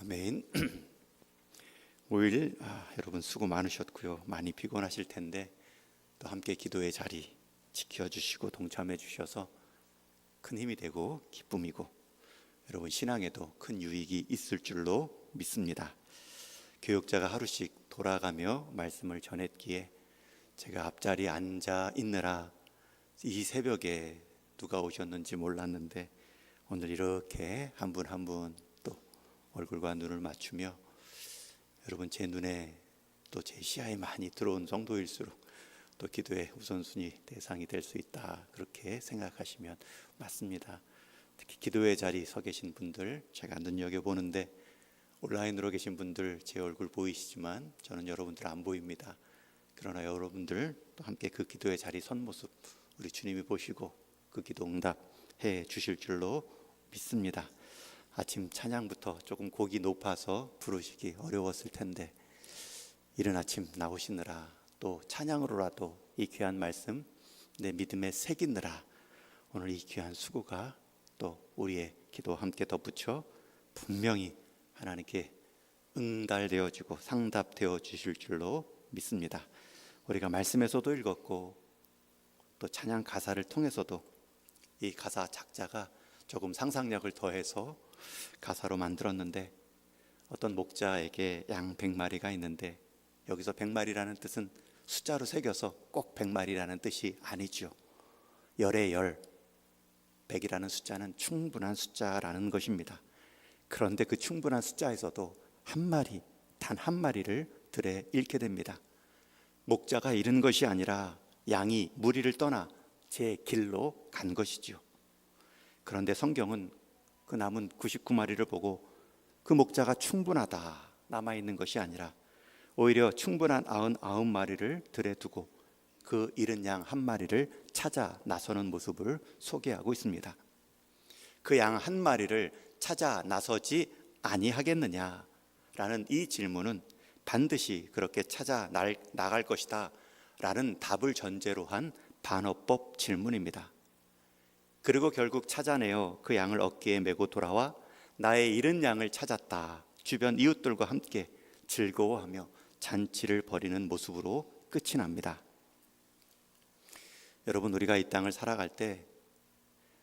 아멘. 5일 여러분 수고 많으셨고요. 많이 피곤하실 텐데 또 함께 기도의 자리 지켜주시고 동참해 주셔서 큰 힘이 되고 기쁨이고 여러분 신앙에도 큰 유익이 있을 줄로 믿습니다. 교육자가 하루씩 돌아가며 말씀을 전했기에 제가 앞자리에 앉아 있느라 이 새벽에 누가 오셨는지 몰랐는데 오늘 이렇게 한 분 한 분 또 얼굴과 눈을 맞추며 여러분 제 눈에 또 제 시야에 많이 들어온 성도일수록 또 기도의 우선순위 대상이 될 수 있다, 그렇게 생각하시면 맞습니다. 특히 기도의 자리 서 계신 분들 제가 눈여겨보는데 온라인으로 계신 분들 제 얼굴 보이시지만 저는 여러분들 안 보입니다. 그러나 여러분들 또 함께 그 기도의 자리 선 모습 우리 주님이 보시고 그 기도 응답해 주실 줄로 믿습니다. 아침 찬양부터 조금 곡이 높아서 부르시기 어려웠을 텐데 이른 아침 나오시느라 또 찬양으로라도 이 귀한 말씀 내 믿음에 새기느라 오늘 이 귀한 수고가 또 우리의 기도 함께 덧붙여 분명히 하나님께 응달되어지고 상답되어 주실 줄로 믿습니다. 우리가 말씀에서도 읽었고 또 찬양 가사를 통해서도 이 가사 작자가 조금 상상력을 더해서 가사로 만들었는데 어떤 목자에게 양 100마리가 있는데 여기서 100마리라는 뜻은 숫자로 새겨서 꼭 100마리라는 뜻이 아니죠. 열의 열, 100이라는 숫자는 충분한 숫자라는 것입니다. 그런데 그 충분한 숫자에서도 한 마리, 단 한 마리를 들에 잃게 됩니다. 목자가 잃은 것이 아니라 양이 무리를 떠나 제 길로 간 것이죠. 그런데 성경은 그 남은 99마리를 보고 그 목자가 충분하다 남아있는 것이 아니라 오히려 충분한 99마리를 들에 두고 그 잃은 양 한 마리를 찾아 나서는 모습을 소개하고 있습니다. 그 양 한 마리를 찾아 나서지 아니하겠느냐라는 이 질문은 반드시 그렇게 찾아 나갈 것이다 라는 답을 전제로 한 반어법 질문입니다. 그리고 결국 찾아내어 그 양을 어깨에 메고 돌아와 나의 잃은 양을 찾았다, 주변 이웃들과 함께 즐거워하며 잔치를 벌이는 모습으로 끝이 납니다. 여러분, 우리가 이 땅을 살아갈 때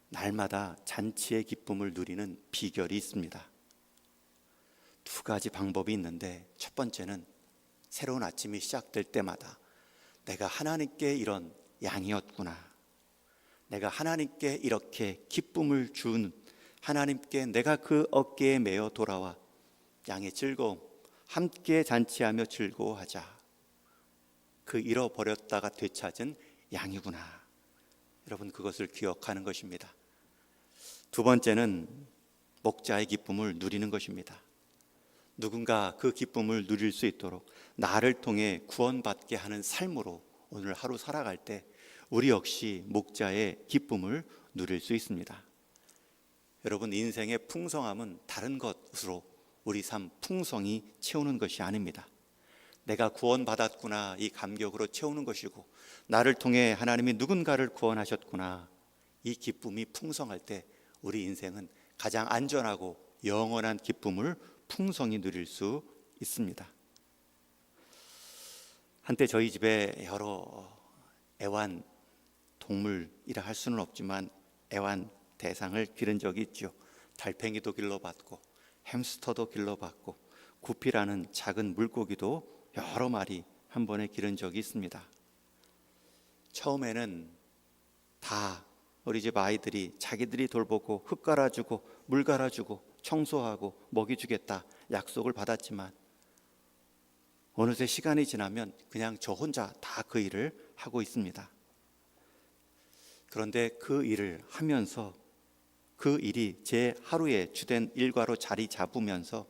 날마다 잔치의 기쁨을 누리는 비결이 있습니다. 두 가지 방법이 있는데 첫 번째는 새로운 아침이 시작될 때마다 내가 하나님께 이런 양이었구나, 내가 하나님께 이렇게 기쁨을 준 하나님께 내가 그 어깨에 메어 돌아와 양의 즐거움 함께 잔치하며 즐거워하자, 그 잃어버렸다가 되찾은 양이구나, 여러분 그것을 기억하는 것입니다. 두 번째는 목자의 기쁨을 누리는 것입니다. 누군가 그 기쁨을 누릴 수 있도록 나를 통해 구원받게 하는 삶으로 오늘 하루 살아갈 때 우리 역시 목자의 기쁨을 누릴 수 있습니다. 여러분, 인생의 풍성함은 다른 것으로 우리 삶 풍성이 채우는 것이 아닙니다. 내가 구원받았구나 이 감격으로 채우는 것이고 나를 통해 하나님이 누군가를 구원하셨구나 이 기쁨이 풍성할 때 우리 인생은 가장 안전하고 영원한 기쁨을 풍성히 누릴 수 있습니다. 한때 저희 집에 여러 애완 동물이라 할 수는 없지만 애완 대상을 기른 적이 있죠. 달팽이도 길러봤고 햄스터도 길러봤고 구피라는 작은 물고기도 여러 마리 한 번에 기른 적이 있습니다. 처음에는 다 우리 집 아이들이 자기들이 돌보고 흙 갈아주고 물 갈아주고 청소하고 먹이 주겠다 약속을 받았지만 어느새 시간이 지나면 그냥 저 혼자 다 그 일을 하고 있습니다. 그런데 그 일을 하면서 그 일이 제 하루의 주된 일과로 자리 잡으면서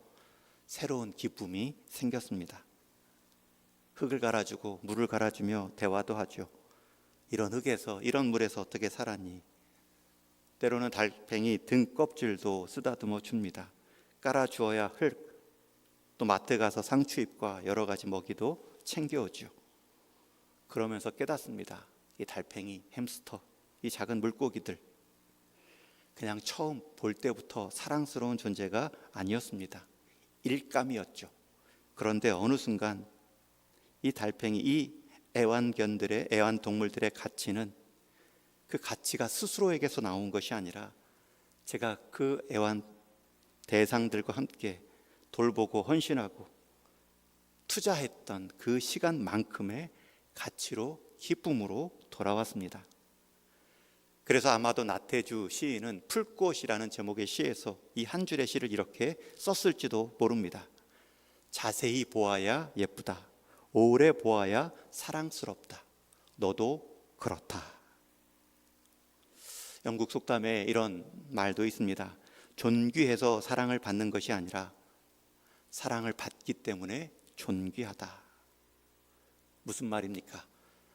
새로운 기쁨이 생겼습니다. 흙을 갈아주고 물을 갈아주며 대화도 하죠. 이런 흙에서 이런 물에서 어떻게 살았니? 때로는 달팽이 등 껍질도 쓰다듬어 줍니다. 깔아주어야 흙, 또 마트 가서 상추잎과 여러 가지 먹이도 챙겨오죠. 그러면서 깨닫습니다. 이 달팽이, 햄스터, 이 작은 물고기들 그냥 처음 볼 때부터 사랑스러운 존재가 아니었습니다. 일감이었죠. 그런데 어느 순간 이 달팽이, 이 애완동물들의 가치는 그 가치가 스스로에게서 나온 것이 아니라 제가 그 애완 대상들과 함께 돌보고 헌신하고 투자했던 그 시간만큼의 가치로, 기쁨으로 돌아왔습니다. 그래서 아마도 나태주 시인은 풀꽃이라는 제목의 시에서 이 한 줄의 시를 이렇게 썼을지도 모릅니다. 자세히 보아야 예쁘다. 오래 보아야 사랑스럽다. 너도 그렇다. 영국 속담에 이런 말도 있습니다. 존귀해서 사랑을 받는 것이 아니라 사랑을 받기 때문에 존귀하다. 무슨 말입니까?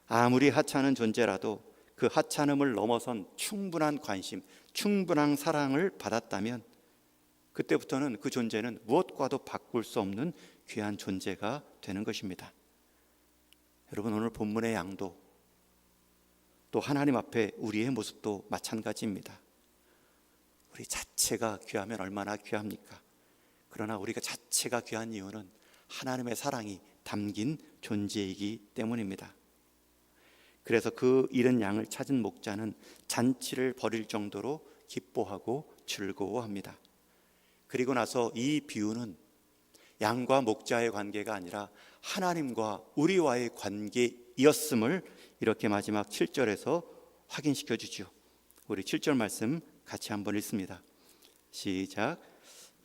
아무리 하찮은 존재라도 그 하찮음을 넘어선 충분한 관심, 충분한 사랑을 받았다면 그때부터는 그 존재는 무엇과도 바꿀 수 없는 귀한 존재가 되는 것입니다. 여러분, 오늘 본문의 양도 또 하나님 앞에 우리의 모습도 마찬가지입니다. 우리 자체가 귀하면 얼마나 귀합니까? 그러나 우리가 자체가 귀한 이유는 하나님의 사랑이 담긴 존재이기 때문입니다. 그래서 그 잃은 양을 찾은 목자는 잔치를 벌일 정도로 기뻐하고 즐거워합니다. 그리고 나서 이 비유는 양과 목자의 관계가 아니라 하나님과 우리와의 관계이었음을 이렇게 마지막 7절에서 확인시켜 주죠. 우리 7절 말씀 같이 한번 읽습니다. 시작.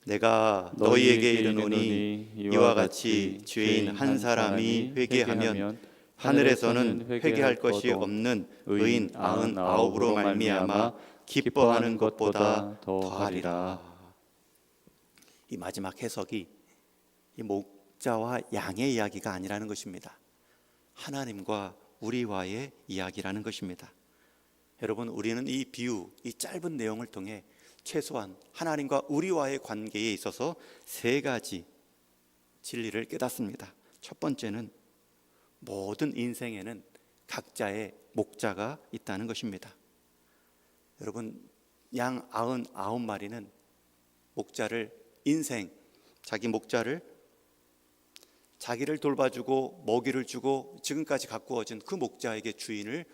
내가 너희에게 이르노니 이와 같이 죄인 한 사람이 회개하면 하늘에서는 회개할 것이 없는 의인 99으로 말미암아 기뻐하는 것보다 더하리라. 이 마지막 해석이 이 목자와 양의 이야기가 아니라는 것입니다. 하나님과 우리와의 이야기라는 것입니다. 여러분, 우리는 이 비유, 이 짧은 내용을 통해 최소한 하나님과 우리와의 관계에 있어서 세 가지 진리를 깨닫습니다. 첫 번째는 모든 인생에는 각자의 목자가 있다는 것입니다. 여러분, 양 99마리는 목자를 자기 목자를 자기를 돌봐주고 먹이를 주고 지금까지 가꾸어진 그 목자에게 주인을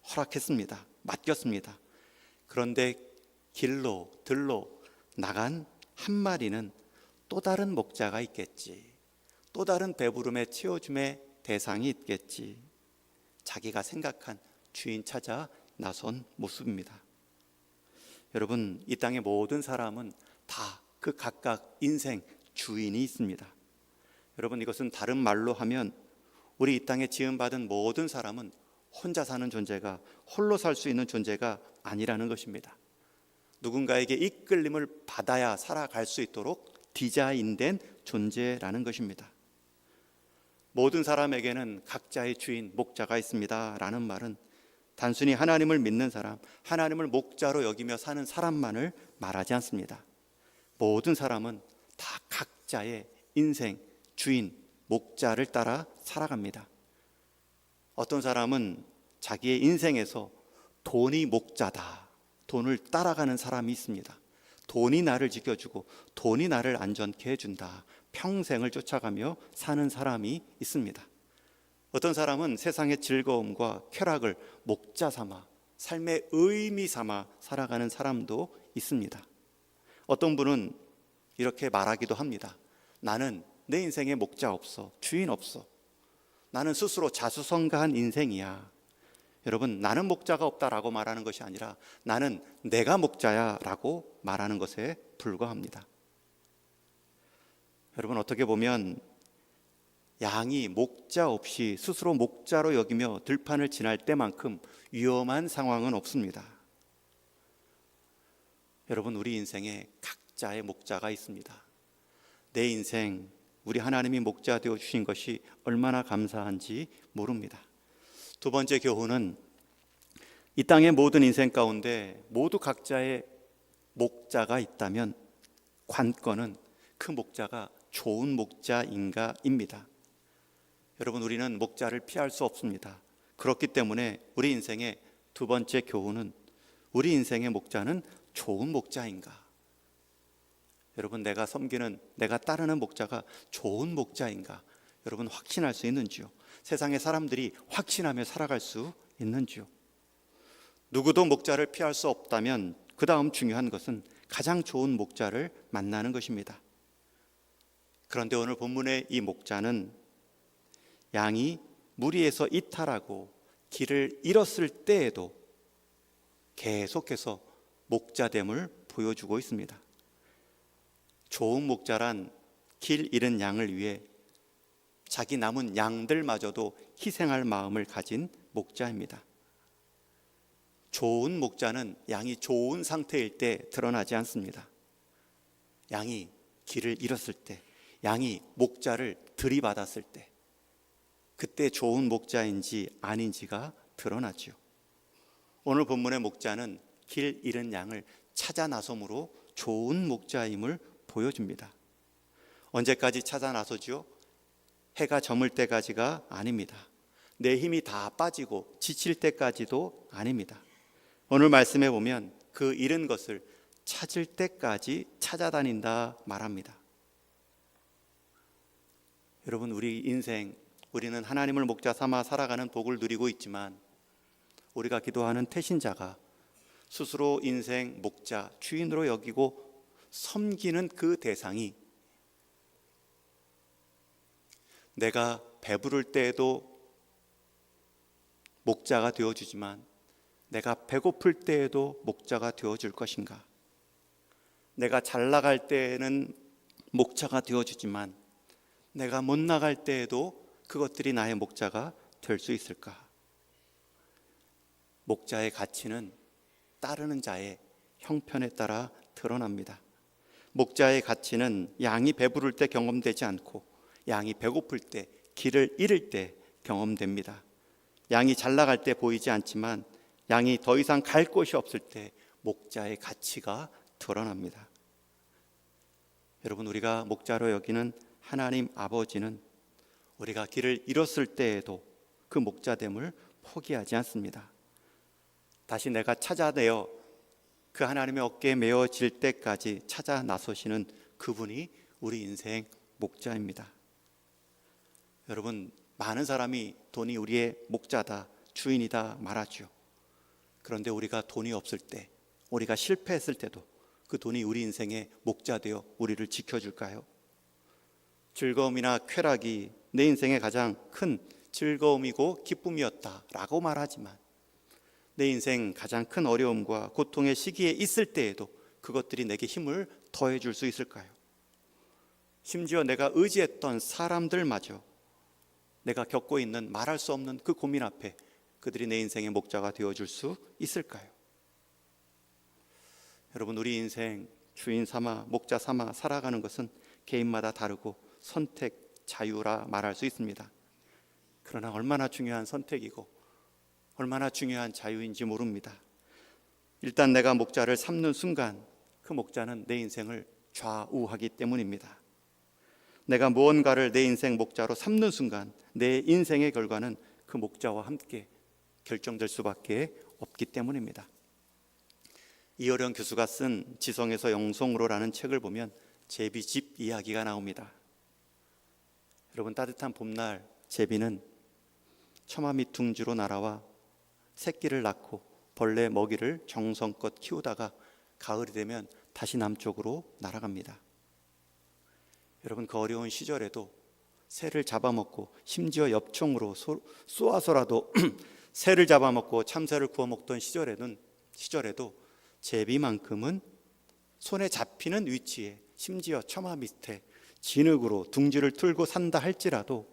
허락했습니다. 맡겼습니다. 그런데 들로 나간 한 마리는 또 다른 목자가 있겠지. 또 다른 배부름의 채워줌의 대상이 있겠지. 자기가 생각한 주인 찾아 나선 모습입니다. 여러분, 이 땅의 모든 사람은 다 그 각각 인생 주인이 있습니다. 여러분, 이것은 다른 말로 하면 우리 이 땅에 지음받은 모든 사람은 혼자 사는 존재가, 홀로 살 수 있는 존재가 아니라는 것입니다. 누군가에게 이끌림을 받아야 살아갈 수 있도록 디자인된 존재라는 것입니다. 모든 사람에게는 각자의 주인, 목자가 있습니다 라는 말은 단순히 하나님을 믿는 사람, 하나님을 목자로 여기며 사는 사람만을 말하지 않습니다. 모든 사람은 다 각자의 인생, 주인, 목자를 따라 살아갑니다. 어떤 사람은 자기의 인생에서 돈이 목자다, 돈을 따라가는 사람이 있습니다. 돈이 나를 지켜주고 돈이 나를 안전케 해준다, 평생을 쫓아가며 사는 사람이 있습니다. 어떤 사람은 세상의 즐거움과 쾌락을 목자 삼아, 삶의 의미 삼아 살아가는 사람도 있습니다. 어떤 분은 이렇게 말하기도 합니다. 나는 내 인생에 목자 없어, 주인 없어. 나는 스스로 자수성가한 인생이야. 여러분, 나는 목자가 없다라고 말하는 것이 아니라 나는 내가 목자야 라고 말하는 것에 불과합니다. 여러분, 어떻게 보면 양이 목자 없이 스스로 목자로 여기며 들판을 지날 때만큼 위험한 상황은 없습니다. 여러분, 우리 인생에 각자의 목자가 있습니다. 내 인생, 우리 하나님이 목자 되어 주신 것이 얼마나 감사한지 모릅니다. 두 번째 교훈은 이 땅의 모든 인생 가운데 모두 각자의 목자가 있다면 관건은 그 목자가 좋은 목자인가입니다. 여러분, 우리는 목자를 피할 수 없습니다. 그렇기 때문에 우리 인생의 두 번째 교훈은 우리 인생의 목자는 좋은 목자인가? 여러분, 내가 섬기는, 내가 따르는 목자가 좋은 목자인가? 여러분, 확신할 수 있는지요? 세상의 사람들이 확신하며 살아갈 수 있는지요? 누구도 목자를 피할 수 없다면 그 다음 중요한 것은 가장 좋은 목자를 만나는 것입니다. 그런데 오늘 본문의 이 목자는 양이 무리에서 이탈하고 길을 잃었을 때에도 계속해서 목자됨을 보여주고 있습니다. 좋은 목자란 길 잃은 양을 위해 자기 남은 양들마저도 희생할 마음을 가진 목자입니다. 좋은 목자는 양이 좋은 상태일 때 드러나지 않습니다. 양이 길을 잃었을 때, 양이 목자를 들이받았을 때, 그때 좋은 목자인지 아닌지가 드러나죠. 오늘 본문의 목자는 길 잃은 양을 찾아 나섬으로 좋은 목자임을 보여줍니다. 언제까지 찾아 나서죠? 해가 저물 때까지가 아닙니다. 내 힘이 다 빠지고 지칠 때까지도 아닙니다. 오늘 말씀에 보면 그 잃은 것을 찾을 때까지 찾아다닌다 말합니다. 여러분, 우리 인생, 우리는 하나님을 목자 삼아 살아가는 복을 누리고 있지만 우리가 기도하는 태신자가 스스로 인생 목자, 주인으로 여기고 섬기는 그 대상이 내가 배부를 때에도 목자가 되어주지만 내가 배고플 때에도 목자가 되어줄 것인가? 내가 잘 나갈 때에는 목자가 되어주지만 내가 못 나갈 때에도 그것들이 나의 목자가 될 수 있을까? 목자의 가치는 따르는 자의 형편에 따라 드러납니다. 목자의 가치는 양이 배부를 때 경험되지 않고 양이 배고플 때, 길을 잃을 때 경험됩니다. 양이 잘 나갈 때 보이지 않지만 양이 더 이상 갈 곳이 없을 때 목자의 가치가 드러납니다. 여러분, 우리가 목자로 여기는 하나님 아버지는 우리가 길을 잃었을 때에도 그 목자됨을 포기하지 않습니다. 다시 내가 찾아내어 그 하나님의 어깨에 메어질 때까지 찾아 나서시는 그분이 우리 인생 목자입니다. 여러분, 많은 사람이 돈이 우리의 목자다, 주인이다 말하죠. 그런데 우리가 돈이 없을 때, 우리가 실패했을 때도 그 돈이 우리 인생의 목자 되어 우리를 지켜줄까요? 즐거움이나 쾌락이 내 인생의 가장 큰 즐거움이고 기쁨이었다라고 말하지만 내 인생 가장 큰 어려움과 고통의 시기에 있을 때에도 그것들이 내게 힘을 더해줄 수 있을까요? 심지어 내가 의지했던 사람들마저 내가 겪고 있는 말할 수 없는 그 고민 앞에 그들이 내 인생의 목자가 되어줄 수 있을까요? 여러분, 우리 인생 주인 삼아 목자 삼아 살아가는 것은 개인마다 다르고 선택, 자유라 말할 수 있습니다. 그러나 얼마나 중요한 선택이고 얼마나 중요한 자유인지 모릅니다. 일단 내가 목자를 삼는 순간 그 목자는 내 인생을 좌우하기 때문입니다. 내가 무언가를 내 인생 목자로 삼는 순간 내 인생의 결과는 그 목자와 함께 결정될 수밖에 없기 때문입니다. 이어령 교수가 쓴 지성에서 영성으로라는 책을 보면 제비집 이야기가 나옵니다. 여러분, 따뜻한 봄날 제비는 처마 밑 둥지로 날아와 새끼를 낳고 벌레 먹이를 정성껏 키우다가 가을이 되면 다시 남쪽으로 날아갑니다. 여러분, 그 어려운 시절에도 새를 잡아먹고 심지어 엽총으로 쏘아서라도 새를 잡아먹고 참새를 구워 먹던 시절에도 제비만큼은 손에 잡히는 위치에 심지어 처마 밑에 진흙으로 둥지를 틀고 산다 할지라도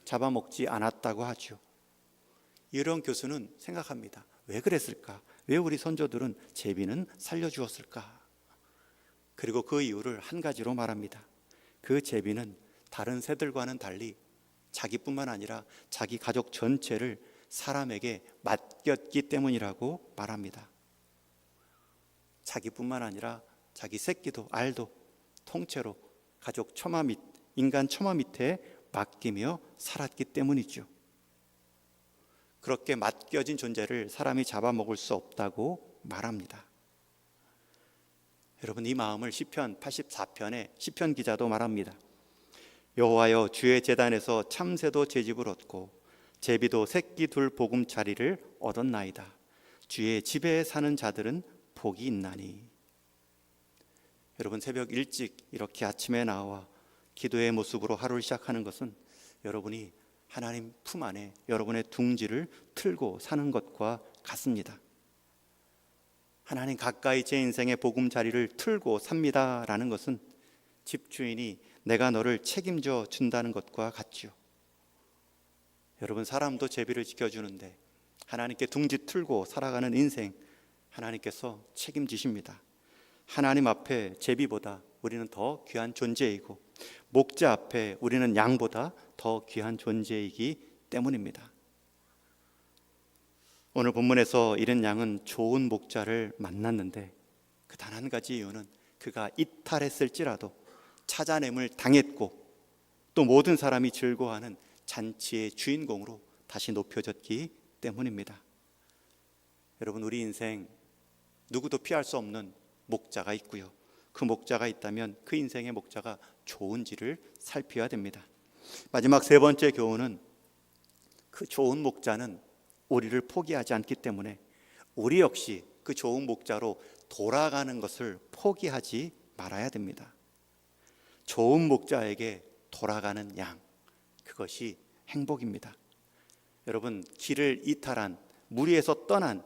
잡아먹지 않았다고 하죠. 이런 교수는 생각합니다. 왜 그랬을까? 왜 우리 선조들은 제비는 살려주었을까? 그리고 그 이유를 한 가지로 말합니다. 그 제비는 다른 새들과는 달리 자기뿐만 아니라 자기 가족 전체를 사람에게 맡겼기 때문이라고 말합니다. 자기뿐만 아니라 자기 새끼도 알도 통째로 가족 처마 밑, 인간 처마 밑에 맡기며 살았기 때문이죠. 그렇게 맡겨진 존재를 사람이 잡아먹을 수 없다고 말합니다. 여러분, 이 마음을 시편 84편에 시편 기자도 말합니다. 여호와여, 주의 제단에서 참새도 제 집을 얻고 제비도 새끼 둘 보금자리를 얻었나이다. 주의 집에 사는 자들은 복이 있나니. 여러분, 새벽 일찍 이렇게 아침에 나와 기도의 모습으로 하루를 시작하는 것은 여러분이 하나님 품 안에 여러분의 둥지를 틀고 사는 것과 같습니다. 하나님 가까이 제 인생의 보금자리를 틀고 삽니다라는 것은 집주인이 내가 너를 책임져 준다는 것과 같지요. 여러분, 사람도 제비를 지켜주는데 하나님께 둥지 틀고 살아가는 인생 하나님께서 책임지십니다. 하나님 앞에 제비보다 우리는 더 귀한 존재이고 목자 앞에 우리는 양보다 더 귀한 존재이기 때문입니다. 오늘 본문에서 이른 양은 좋은 목자를 만났는데 그 단 한 가지 이유는 그가 이탈했을지라도 찾아냄을 당했고 또 모든 사람이 즐거워하는 잔치의 주인공으로 다시 높여졌기 때문입니다. 여러분, 우리 인생 누구도 피할 수 없는 목자가 있고요. 그 목자가 있다면 그 인생의 목자가 좋은지를 살펴야 됩니다. 마지막 세 번째 교훈은 그 좋은 목자는 우리를 포기하지 않기 때문에 우리 역시 그 좋은 목자로 돌아가는 것을 포기하지 말아야 됩니다. 좋은 목자에게 돌아가는 양, 그것이 행복입니다. 여러분, 길을 이탈한 무리에서 떠난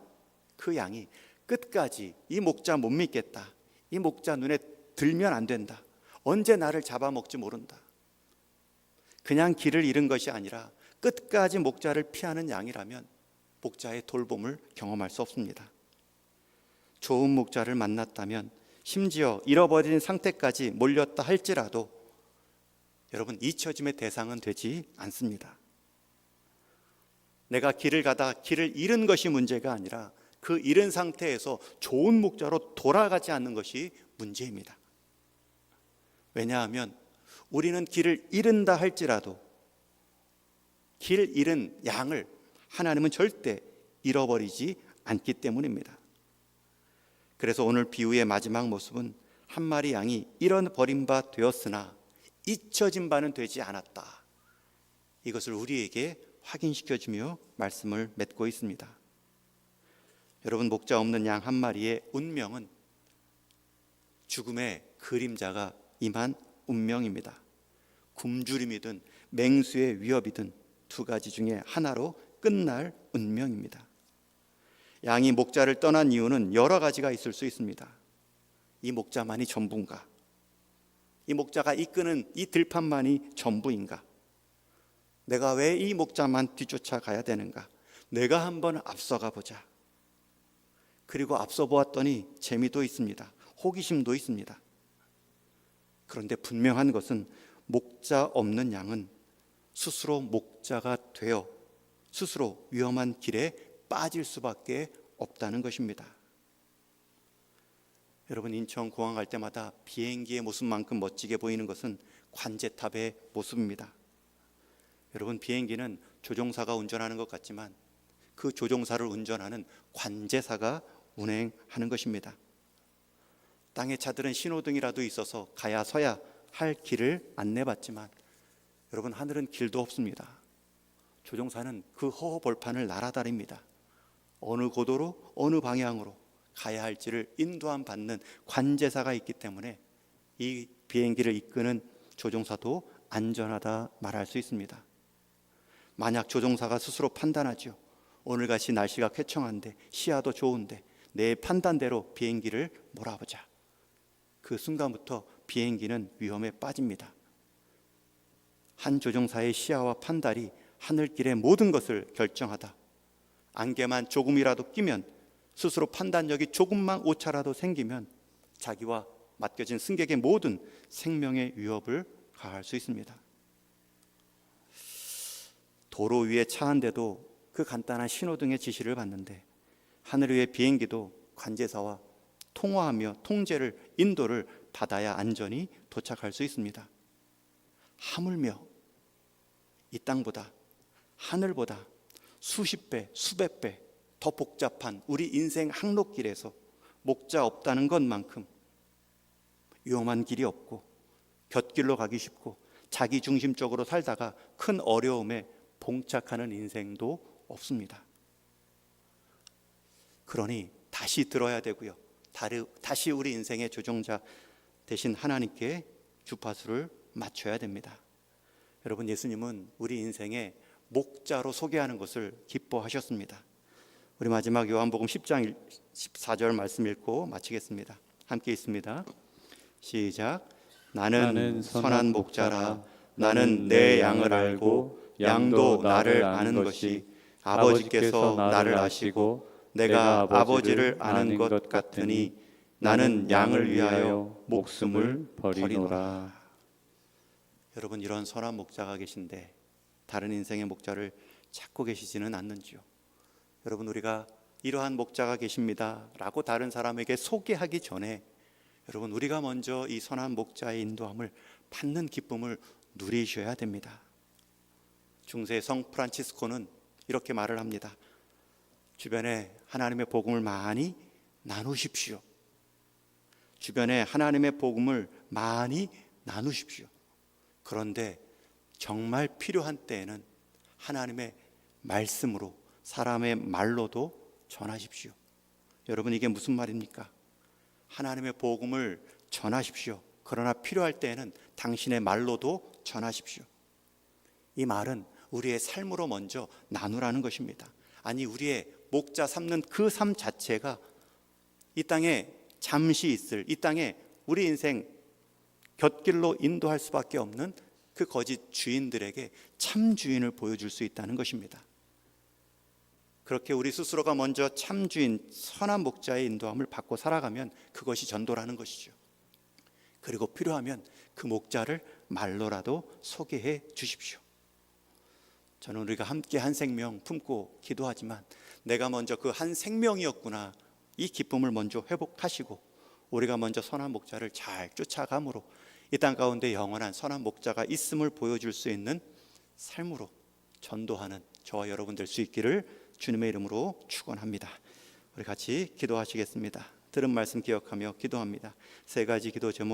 그 양이 끝까지 이 목자 못 믿겠다, 이 목자 눈에 들면 안 된다, 언제 나를 잡아먹지 모른다, 그냥 길을 잃은 것이 아니라 끝까지 목자를 피하는 양이라면 목자의 돌봄을 경험할 수 없습니다. 좋은 목자를 만났다면 심지어 잃어버린 상태까지 몰렸다 할지라도 여러분, 잊혀짐의 대상은 되지 않습니다. 내가 길을 가다 길을 잃은 것이 문제가 아니라 그 잃은 상태에서 좋은 목자로 돌아가지 않는 것이 문제입니다. 왜냐하면 우리는 길을 잃은다 할지라도 길 잃은 양을 하나님은 절대 잃어버리지 않기 때문입니다. 그래서 오늘 비유의 마지막 모습은 한 마리 양이 잃어버린 바 되었으나 잊혀진 바는 되지 않았다, 이것을 우리에게 확인시켜주며 말씀을 맺고 있습니다. 여러분, 목자 없는 양 한 마리의 운명은 죽음의 그림자가 임한 운명입니다. 굶주림이든 맹수의 위협이든 두 가지 중에 하나로 끝날 운명입니다. 양이 목자를 떠난 이유는 여러 가지가 있을 수 있습니다. 이 목자만이 전부인가? 이 목자가 이끄는 이 들판만이 전부인가? 내가 왜 이 목자만 뒤쫓아가야 되는가? 내가 한번 앞서가 보자. 그리고 앞서 보았더니 재미도 있습니다. 호기심도 있습니다. 그런데 분명한 것은 목자 없는 양은 스스로 목자가 되어 스스로 위험한 길에 빠질 수밖에 없다는 것입니다. 여러분, 인천공항 갈 때마다 비행기의 모습만큼 멋지게 보이는 것은 관제탑의 모습입니다. 여러분, 비행기는 조종사가 운전하는 것 같지만 그 조종사를 운전하는 관제사가 운행하는 것입니다. 땅의 차들은 신호등이라도 있어서 가야 서야 할 길을 안내받지만 여러분, 하늘은 길도 없습니다. 조종사는 그 허허벌판을 날아다닙니다. 어느 고도로 어느 방향으로 가야 할지를 인도함 받는 관제사가 있기 때문에 이 비행기를 이끄는 조종사도 안전하다 말할 수 있습니다. 만약 조종사가 스스로 판단하죠. 오늘같이 날씨가 쾌청한데 시야도 좋은데 내 판단대로 비행기를 몰아보자. 그 순간부터 비행기는 위험에 빠집니다. 한 조종사의 시야와 판단이 하늘길의 모든 것을 결정하다. 안개만 조금이라도 끼면, 스스로 판단력이 조금만 오차라도 생기면 자기와 맡겨진 승객의 모든 생명의 위협을 가할 수 있습니다. 도로 위에 차 한 대도 그 간단한 신호등의 지시를 받는데 하늘 위의 비행기도 관제사와 통화하며 통제를, 인도를 받아야 안전히 도착할 수 있습니다. 하물며 이 땅보다, 하늘보다 수십 배, 수백 배 더 복잡한 우리 인생 항로길에서 목자 없다는 것만큼 위험한 길이 없고 곁길로 가기 쉽고 자기 중심적으로 살다가 큰 어려움에 봉착하는 인생도 없습니다. 그러니 다시 들어야 되고요. 다시 우리 인생의 조종자 되신 하나님께 주파수를 맞춰야 됩니다. 여러분, 예수님은 우리 인생의 목자로 소개하는 것을 기뻐하셨습니다. 우리 마지막 요한복음 10장 14절 말씀 읽고 마치겠습니다. 함께 읽습니다. 시작. 나는 선한 목자라. 나는 내 양을 알고 양도 나를 아는 것이 아버지께서 나를 아시고 내가 아버지를 아는 것 같으니 나는 양을 위하여 목숨을 버리노라. 여러분, 이런 선한 목자가 계신데 다른 인생의 목자를 찾고 계시지는 않는지요? 여러분, 우리가 이러한 목자가 계십니다 라고 다른 사람에게 소개하기 전에 여러분, 우리가 먼저 이 선한 목자의 인도함을 받는 기쁨을 누리셔야 됩니다. 중세 성 프란치스코는 이렇게 말을 합니다. 주변에 하나님의 복음을 많이 나누십시오. 주변에 하나님의 복음을 많이 나누십시오. 그런데 정말 필요한 때에는 하나님의 말씀으로, 사람의 말로도 전하십시오. 여러분, 이게 무슨 말입니까? 하나님의 복음을 전하십시오. 그러나 필요할 때에는 당신의 말로도 전하십시오. 이 말은 우리의 삶으로 먼저 나누라는 것입니다. 아니, 우리의 목자 삼는 그 삶 자체가 이 땅에 잠시 있을, 이 땅에 우리 인생 곁길로 인도할 수밖에 없는 그 거짓 주인들에게 참 주인을 보여줄 수 있다는 것입니다. 그렇게 우리 스스로가 먼저 참 주인, 선한 목자의 인도함을 받고 살아가면 그것이 전도라는 것이죠. 그리고 필요하면 그 목자를 말로라도 소개해 주십시오. 저는 우리가 함께 한 생명 품고 기도하지만 내가 먼저 그 한 생명이었구나, 이 기쁨을 먼저 회복하시고 우리가 먼저 선한 목자를 잘 쫓아감으로 이 땅 가운데 영원한 선한 목자가 있음을 보여줄 수 있는 삶으로 전도하는 저와 여러분 될 수 있기를 주님의 이름으로 축원합니다. 우리 같이 기도하시겠습니다. 들은 말씀 기억하며 기도합니다. 세 가지 기도 제목